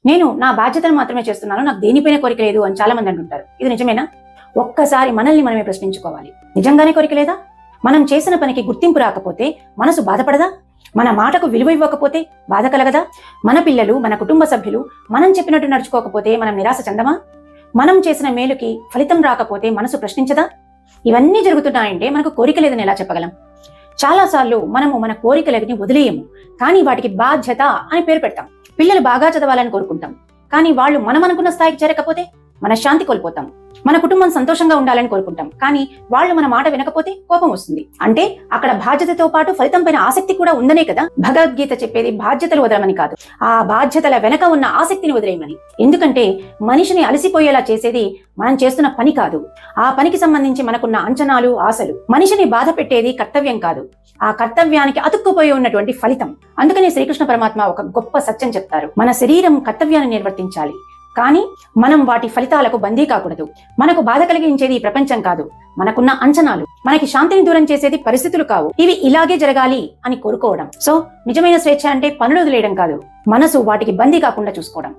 నేను నా బాధ్యతను మాత్రమే చేస్తున్నాను, నాకు దేనిపైన కోరిక లేదు అని చాలా మంది అంటుంటారు. ఇది నిజమేనా? ఒక్కసారి మనల్ని మనమే ప్రశ్నించుకోవాలి. నిజంగానే కోరిక లేదా? మనం చేసిన పనికి గుర్తింపు రాకపోతే మనసు బాధపడదా? మన మాటకు విలువ ఇవ్వకపోతే బాధ కలగదా? మన పిల్లలు, మన కుటుంబ సభ్యులు మనం చెప్పినట్టు నడుచుకోకపోతే మనం నిరాశ చెందమా? మనం చేసిన మేలుకి ఫలితం రాకపోతే మనసు ప్రశ్నించదా? ఇవన్నీ జరుగుతున్నాయంటే మనకు కోరిక లేదని ఎలా చెప్పగలం? చాలాసార్లు మనము మన కోరికలని వదిలేయము, కానీ వాటికి బాధ్యత అని పేరు పెడతాం. పిల్లలు బాగా చదవాలని కోరుకుంటాం, కానీ వాళ్ళు మనం అనుకున్న స్థాయికి చేరకపోతే మన శాంతి కోల్పోతాం. మన కుటుంబం సంతోషంగా ఉండాలని కోరుకుంటాం, కానీ వాళ్ళు మన మాట వినకపోతే కోపం వస్తుంది. అంటే అక్కడ బాధ్యతతో పాటు ఫలితం పైన ఆసక్తి కూడా ఉందనే కదా భగవద్గీత చెప్పేది. బాధ్యతలు వదలమని కాదు, ఆ బాధ్యతల వెనక ఉన్న ఆసక్తిని వదిలేయమని. ఎందుకంటే మనిషిని అలసిపోయేలా చేసేది మనం చేస్తున్న పని కాదు, ఆ పనికి సంబంధించి మనకున్న అంచనాలు, ఆశలు. మనిషిని బాధ పెట్టేది కర్తవ్యం కాదు, ఆ కర్తవ్యానికి అతుక్కుపోయి ఉన్నటువంటి ఫలితం. అందుకనే శ్రీకృష్ణ పరమాత్మ ఒక గొప్ప సత్యం చెప్తారు. మన శరీరం కర్తవ్యాన్ని నిర్వర్తించాలి, కానీ మనం వాటి ఫలితాలకు బందీ కాకూడదు. మనకు బాధ కలిగించేది ఈ ప్రపంచం కాదు, మనకున్న అంచనాలు. మనకి శాంతిని దూరం చేసేది పరిస్థితులు కావు. ఇవి ఇలాగే జరగాలి అని కోరుకోవడం. సో నిజమైన స్వేచ్ఛ అంటే పనులు వదిలేయడం కాదు, మనసు వాటికి బందీ కాకుండా చూసుకోవడం.